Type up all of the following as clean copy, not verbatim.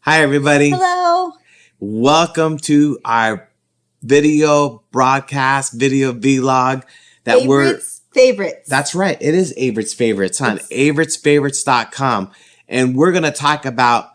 Hi, everybody. Hello. Welcome to our video broadcast, video vlog. Favorites. That's right. It is Averett's Favorites on averetsfavorites.com. And we're going to talk about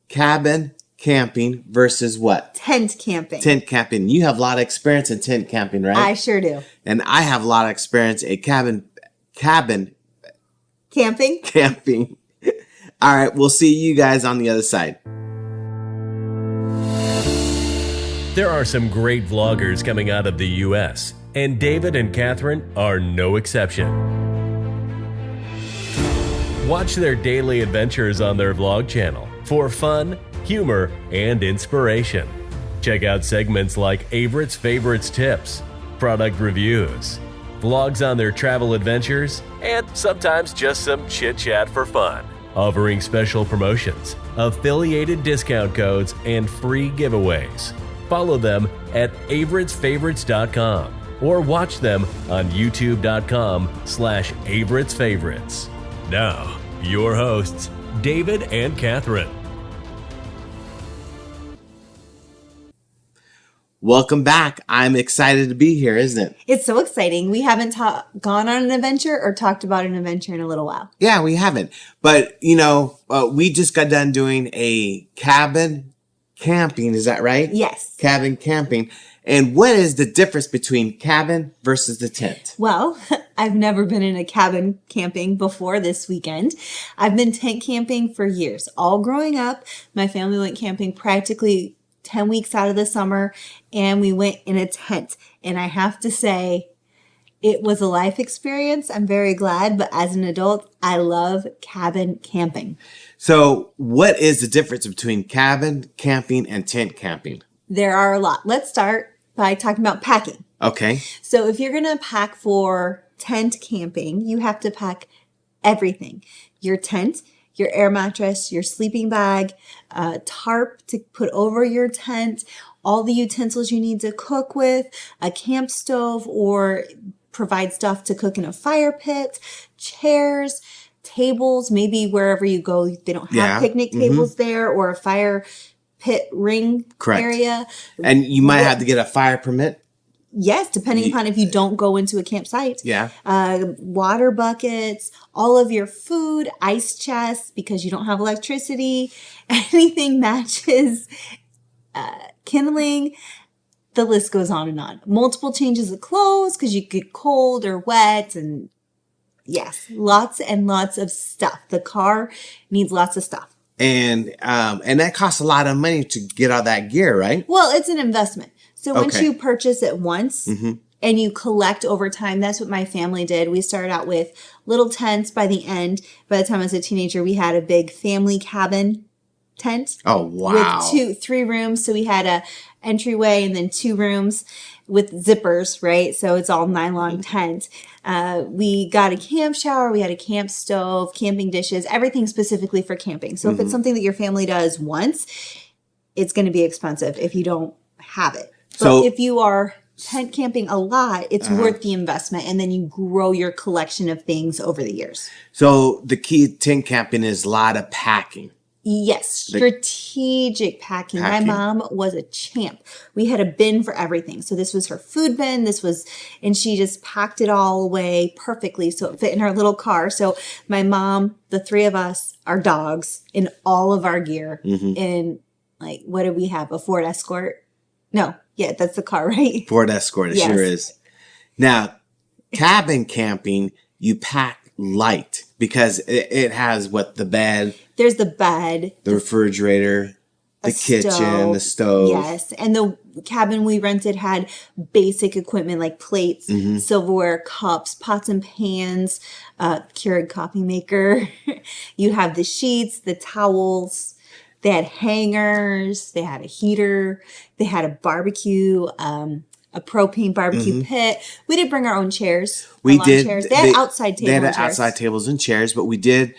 cabin camping versus what? Tent camping. Tent camping. You have a lot of experience in tent camping, right? I sure do. And I have a lot of experience in cabin camping. Camping. All right. We'll see you guys on the other side. There are some great vloggers coming out of the U.S., and David and Katherine are no exception. Watch their daily adventures on their vlog channel for fun, humor, and inspiration. Check out segments like Averett's Favorites Tips, product reviews, vlogs on their travel adventures, and sometimes just some chit-chat for fun, offering special promotions, affiliated discount codes, and free giveaways. Follow them at averetsfavorites.com or watch them on youtube.com/averetsfavorites. Now, your hosts, David and Katherine. Welcome back. I'm excited to be here, isn't it? It's so exciting. We haven't gone on an adventure or talked about an adventure in a little while. Yeah, we haven't. But, we just got done doing a cabin camping. Is that right? Yes. Cabin camping. And what is the difference between cabin versus the tent? Well, I've never been in a cabin camping before this weekend. I've been tent camping for years. All growing up, my family went camping practically 10 weeks out of the summer, and we went in a tent. And I have to say, it was a life experience. I'm very glad, but as an adult, I love cabin camping. So what is the difference between cabin camping and tent camping? There are a lot. Let's start by talking about packing. Okay. So if you're going to pack for tent camping, you have to pack everything. Your tent, your air mattress, your sleeping bag, a tarp to put over your tent, all the utensils you need to cook with, a camp stove or provide stuff to cook in a fire pit, chairs, tables, maybe wherever you go, they don't have picnic tables there, or a fire pit ring area. And you might have to get a fire permit. Yes, depending upon if you don't go into a campsite. Yeah. Water buckets, all of your food, ice chests, because you don't have electricity, anything matches, kindling. The list goes on and on. Multiple changes of clothes because you get cold or wet, and yes, lots and lots of stuff. The car needs lots of stuff. And that costs a lot of money to get all that gear, right? Well, it's an investment. So once you purchase it once and you collect over time, that's what my family did. We started out with little tents. By the end, by the time I was a teenager, we had a big family cabin tent. Oh, wow. With 3 rooms. So we had a entryway and then 2 rooms with zippers, right? So it's all nylon tent. We got a camp shower. We had a camp stove, camping dishes, everything specifically for camping. So if it's something that your family does once, it's going to be expensive if you don't have it. But if you are tent camping a lot, it's worth the investment, and then you grow your collection of things over the years. So the key to tent camping is a lot of packing. Yes, strategic packing. My mom was a champ. We had a bin for everything. So this was her food bin. And she just packed it all away perfectly so it fit in our little car. So my mom, the 3 of us, our dogs, in all of our gear, in what did we have? A Ford Escort? No. Yeah, that's the car, right? Ford Escort, it sure is. Now, cabin camping, you pack light because it has the bed. There's the bed. The refrigerator, the kitchen, the stove. Yes, and the cabin we rented had basic equipment like plates, silverware, cups, pots and pans, Keurig coffee maker. You have the sheets, the towels. They had hangers, they had a heater, they had a barbecue, a propane barbecue pit. We did bring our own chairs. We did. Chairs. They had outside tables. They had outside tables and chairs, but we did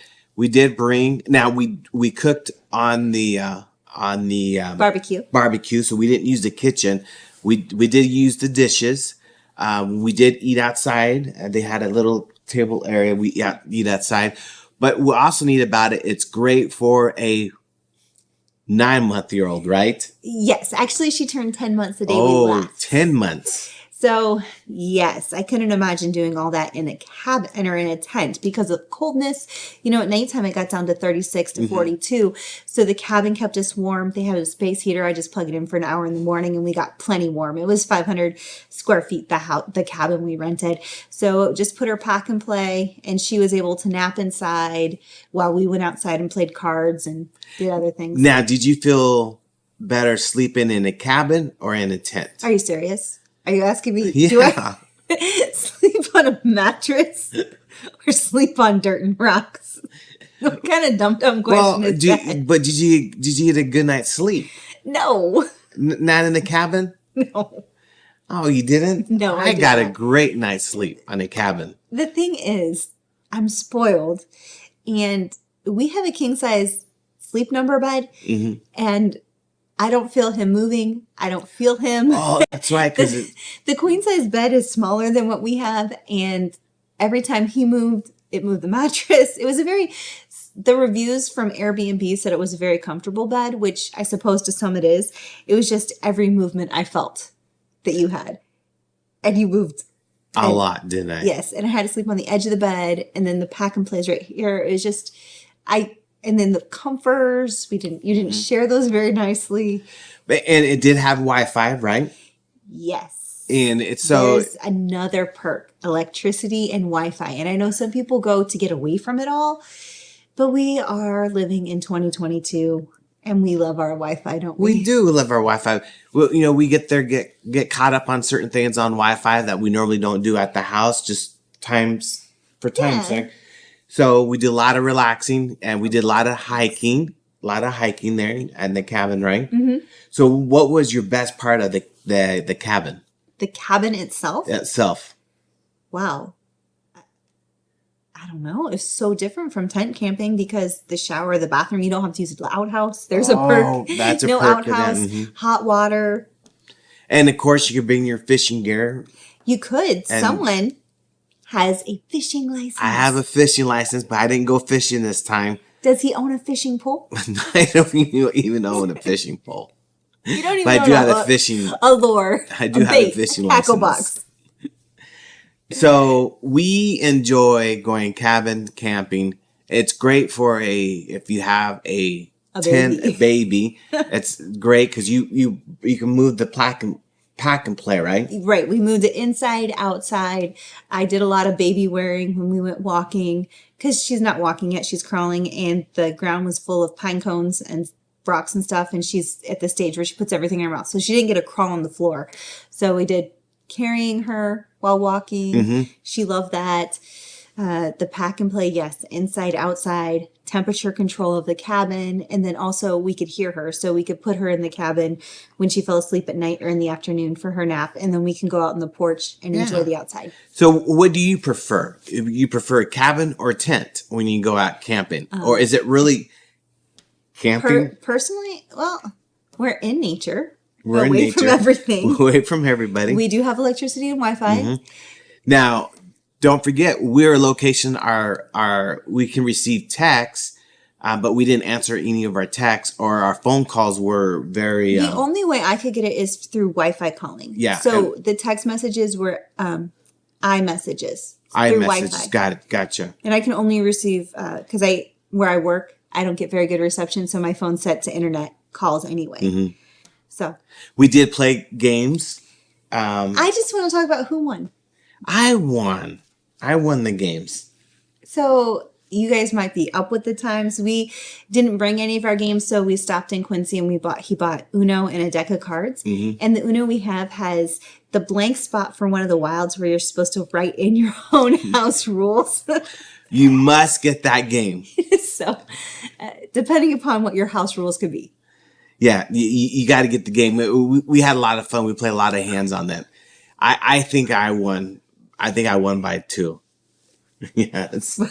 bring. Now we cooked on the barbecue, so we didn't use the kitchen. We did use the dishes. We did eat outside. They had a little table area. We eat outside, but we also need about it. It's great for a 9-month-old, right? Yes, actually, she turned 10 months the day we Oh, left. 10 months. So, yes, I couldn't imagine doing all that in a cabin or in a tent because of coldness. You know, at nighttime, it got down to 36 to 42. So the cabin kept us warm. They had a space heater. I just plugged it in for an hour in the morning and we got plenty warm. It was 500 square feet, the cabin we rented. So just put her pack and play, and she was able to nap inside while we went outside and played cards and did other things. Now, did you feel better sleeping in a cabin or in a tent? Are you serious? Are you asking me? Yeah. Do I sleep on a mattress or sleep on dirt and rocks? What kind of dumb question is that? But did you get a good night's sleep? No. Not in the cabin? No. Oh, you didn't? No, I got a didn't. great night's sleep on a cabin. The thing is, I'm spoiled, and we have a king size sleep number bed, and I don't feel him moving. I don't feel him. Oh, that's right. Because The queen size bed is smaller than what we have, and every time he moved, it moved the mattress. It was the reviews from Airbnb said it was a very comfortable bed, which I suppose to some it is. It was just every movement I felt that you had. And you moved. a lot, didn't I? Yes, and I had to sleep on the edge of the bed, and then the pack and plays right here. It was just, and then the comforters, you didn't share those very nicely. And it did have Wi-Fi, right? Yes. And it's so... There's another perk, electricity and Wi-Fi. And I know some people go to get away from it all, but we are living in 2022 and we love our Wi-Fi, don't we? We do love our Wi-Fi. Well, we get caught up on certain things on Wi-Fi that we normally don't do at the house, just time's sake. So we did a lot of relaxing and we did a lot of hiking there in the cabin, right? Mm-hmm. So what was your best part of the cabin? The cabin itself? Wow. I don't know. It's so different from tent camping because the shower, the bathroom, you don't have to use the outhouse. There's a perk. That's a no perk outhouse, hot water. And of course, you could bring your fishing gear. You could. Someone has a fishing license. I have a fishing license, but I didn't go fishing this time. Does he own a fishing pole? I don't even own a fishing pole. You don't even But own I do have a fishing. A lure. I do have a fishing tackle license. box. So we enjoy going cabin camping. It's great for if you have a baby. It's great because you can move the pack and play, right? Right. We moved it inside, outside. I did a lot of baby wearing when we went walking because she's not walking yet. She's crawling, and the ground was full of pine cones and rocks and stuff. And she's at the stage where she puts everything in her mouth. So she didn't get to crawl on the floor. So we did carrying her while walking. She loved that. The pack and play, yes, inside, outside, temperature control of the cabin. And then also we could hear her. So we could put her in the cabin when she fell asleep at night or in the afternoon for her nap. And then we can go out on the porch and enjoy the outside. So what do you prefer? You prefer a cabin or tent when you go out camping? Or is it really camping? Personally, well, we're in nature. We're away from everything. Away from everybody. We do have electricity and Wi-Fi. Now, don't forget, we're a location. We can receive texts, but we didn't answer any of our texts, or our phone calls were very. The only way I could get it is through Wi-Fi calling. Yeah. So the text messages were iMessages. Through Wi-Fi. Got it. Gotcha. And I can only receive because where I work, I don't get very good reception, so my phone's set to internet calls anyway. So we did play games. I just want to talk about who won. I won the games. So you guys might be up with the times. We didn't bring any of our games, so we stopped in Quincy and he bought Uno and a deck of cards. And the Uno we have has the blank spot for one of the wilds where you're supposed to write in your own house rules. You must get that game. So depending upon what your house rules could be. Yeah, you got to get the game. We had a lot of fun. We played a lot of hands on that. I think I won. I think I won by 2. Yes.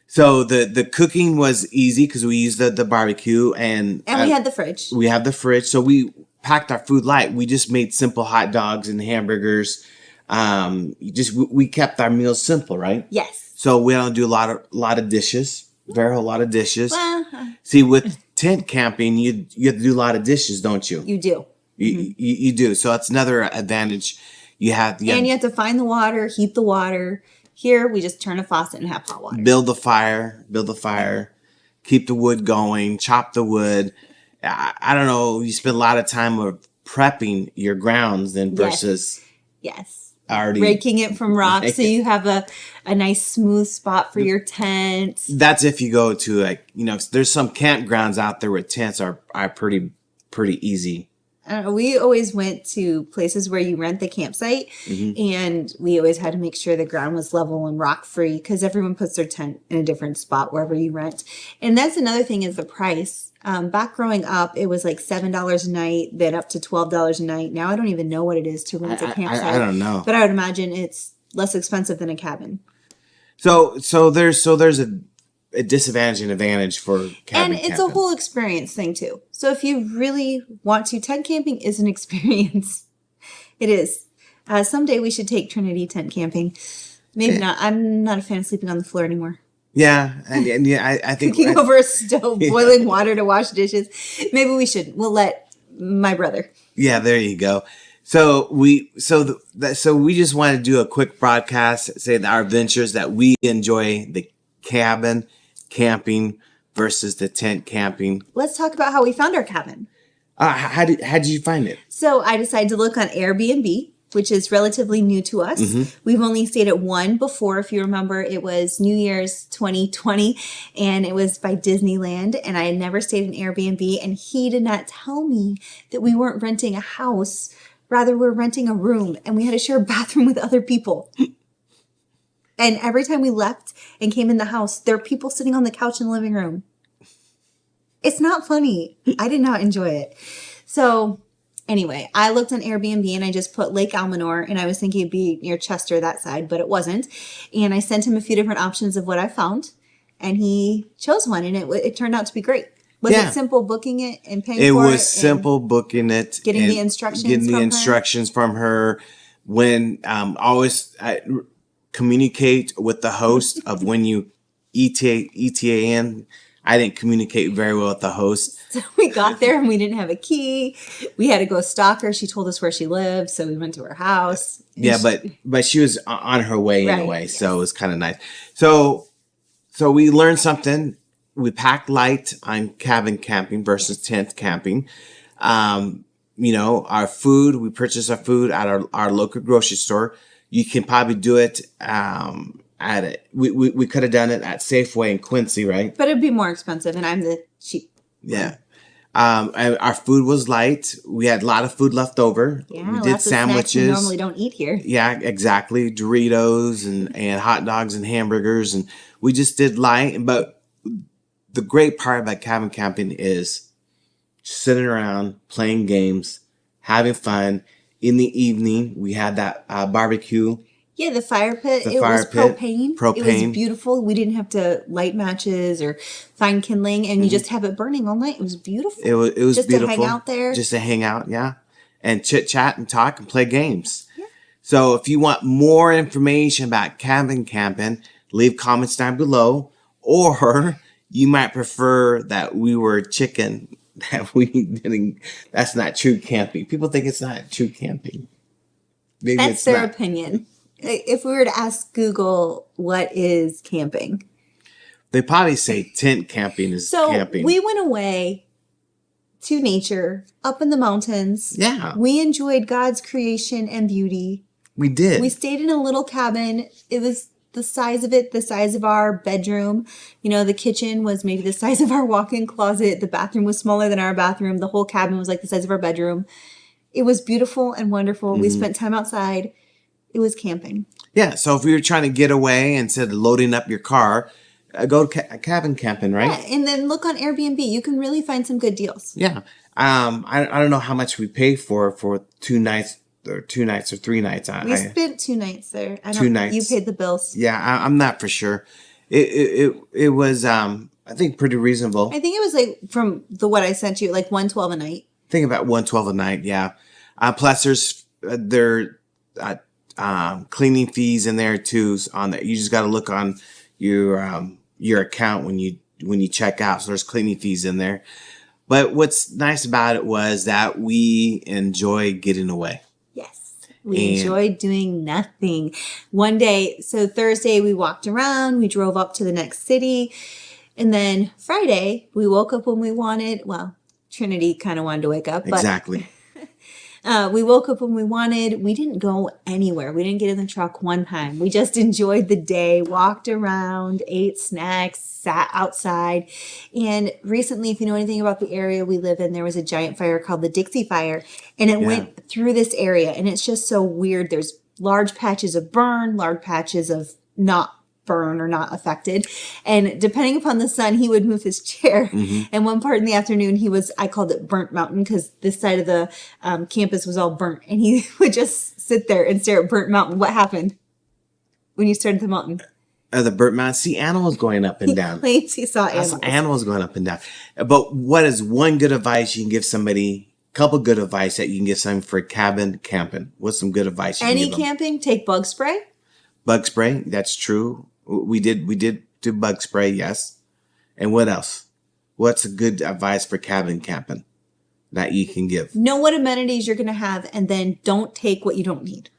So the cooking was easy because we used the barbecue and we had the fridge. We have the fridge, so we packed our food light. We just made simple hot dogs and hamburgers. We kept our meals simple, right? Yes. So we don't do a lot of dishes. A lot of dishes. Well, See, with tent camping, you have to do a lot of dishes, don't you? You do. You do. So that's another advantage you have. And you have to find the water, heat the water. Here, we just turn a faucet and have hot water. Build the fire, keep the wood going, chop the wood. I don't know. You spend a lot of time of prepping your grounds then versus Yes. already Raking it from rocks so you have a nice smooth spot for your tent. That's if you go to like, there's some campgrounds out there where tents are pretty easy. I don't know, we always went to places where you rent the campsite, and we always had to make sure the ground was level and rock free because everyone puts their tent in a different spot wherever you rent. And that's another thing is the price. Back growing up, it was like $7 a night, then up to $12 a night. Now I don't even know what it is to rent a campsite. I don't know, but I would imagine it's less expensive than a cabin. So there's a disadvantage and advantage for cabin and it's camping. a whole experience thing too. So if you really want to, tent camping is an experience. It is. Someday we should take Trinity tent camping. Maybe not. I'm not a fan of sleeping on the floor anymore. Yeah, and yeah, I think Cooking over a stove, boiling water to wash dishes. Maybe we should. We'll let my brother. Yeah, there you go. So we just want to do a quick broadcast, say that our adventures that we enjoy the cabin camping versus the tent camping. Let's talk about how we found our cabin. How did you find it? So I decided to look on Airbnb, which is relatively new to us. We've only stayed at one before. If you remember, it was New Year's 2020, and it was by Disneyland, and I had never stayed in Airbnb, and he did not tell me that we weren't renting a house. Rather, we're renting a room, and we had to share a bathroom with other people. And every time we left and came in the house, there were people sitting on the couch in the living room. It's not funny. I did not enjoy it. So anyway, I looked on Airbnb and I just put Lake Almanor, and I was thinking it'd be near Chester, that side, but it wasn't. And I sent him a few different options of what I found, and he chose one, and it turned out to be great. Was it simple booking it and paying for it? It was simple booking it. Getting the instructions from her. When always communicate with the host of when you ETA in. I didn't communicate very well with the host. So we got there and we didn't have a key. We had to go stalk her. She told us where she lived, so we went to her house. Yeah, but she was on her way anyway, yes. So it was kind of nice. So we learned something. We packed light on cabin camping versus tent camping. Our food, we purchased our food at our local grocery store. You can probably do it we could have done it at Safeway in Quincy, right? But it'd be more expensive, and I'm the cheap. Yeah. And our food was light. We had a lot of food left over. Yeah, we did sandwiches. We normally don't eat here. Yeah, exactly. Doritos and hot dogs and hamburgers, and we just did light. But the great part about cabin camping is sitting around, playing games, having fun. In the evening, we had that barbecue. Yeah, the fire pit. It was propane. It was beautiful. We didn't have to light matches or find kindling, and you just have it burning all night. It was beautiful. It was just beautiful. To hang out there. Just to hang out, yeah. And chit-chat and talk and play games. Yeah. So if you want more information about cabin camping, leave comments down below. Or you might prefer that we were chicken, that we didn't. That's not true camping. People think it's not true camping. Maybe that's their opinion. If we were to ask Google, what is camping? They probably say tent camping is camping. So we went away to nature, up in the mountains. Yeah. We enjoyed God's creation and beauty. We did. We stayed in a little cabin. It was the size of our bedroom. The kitchen was maybe the size of our walk-in closet. The bathroom was smaller than our bathroom. The whole cabin was like the size of our bedroom. It was beautiful and wonderful. Mm-hmm. We spent time outside. It was camping. Yeah, so if we were trying to get away instead of loading up your car, go cabin camping, right? Yeah, and then look on Airbnb. You can really find some good deals. Yeah. I don't know how much we paid for 2 nights or 3 nights. We spent 2 nights there. 2 nights. You paid the bills. Yeah, I'm not for sure. It was I think pretty reasonable. I think it was like from what I sent you, like $112 a night. I think about $112 a night. Yeah. Plus there's cleaning fees in there too. On that, you just got to look on your account when you when you check out. So there's cleaning fees in there. But what's nice about it was that we enjoy getting away. Yes. We enjoyed doing nothing. One day, so Thursday, we walked around, we drove up to the next city. And then Friday, we woke up when we wanted. Well, Trinity kind of wanted to wake up. But Exactly. we woke up when we wanted. We didn't go anywhere. We didn't get in the truck one time. We just enjoyed the day, walked around, ate snacks, sat outside. And recently, if you know anything about the area we live in, there was a giant fire called the Dixie Fire. And it went through this area. And it's just so weird. There's large patches of burn, large patches of not burn or not affected. And depending upon the sun, he would move his chair. And one part in the afternoon, I called it Burnt Mountain because this side of the campus was all burnt. And he would just sit there and stare at Burnt Mountain. What happened when you stared at the mountain? The Burnt Mountain. See animals going up and down. Claims he saw animals. Animals going up and down. But what is one good advice you can give somebody? Couple good advice that you can give someone for cabin camping. What's some good advice you can give them? Camping, take bug spray. Bug spray. That's true. We did do bug spray, yes. And what else? What's a good advice for cabin camping that you can give? Know what amenities you're going to have, and then don't take what you don't need.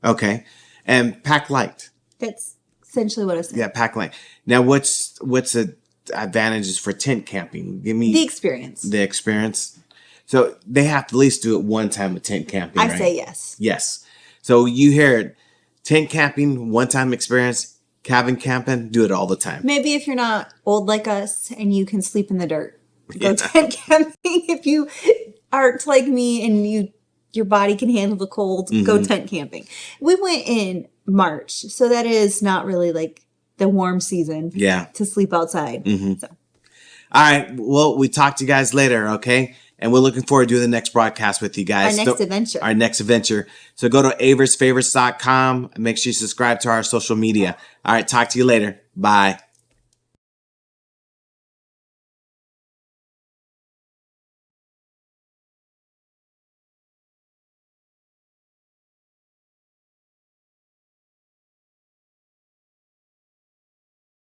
Okay. And pack light. That's essentially what I said. Yeah, pack light. Now, what's the advantages for tent camping? Give me the experience. The experience. So they have to at least do it one time with tent camping, I right? say yes. Yes. So you hear it, tent camping, one-time experience. Cabin camping, do it all the time. Maybe if you're not old like us and you can sleep in the dirt, go tent camping. If you aren't like me and your body can handle the cold, go tent camping. We went in March, so that is not really like the warm season to sleep outside. So. All right. Well, we talk to you guys later, okay? And we're looking forward to doing the next broadcast with you guys. Our next adventure. So go to aversfavorites.com and make sure you subscribe to our social media. All right. Talk to you later. Bye.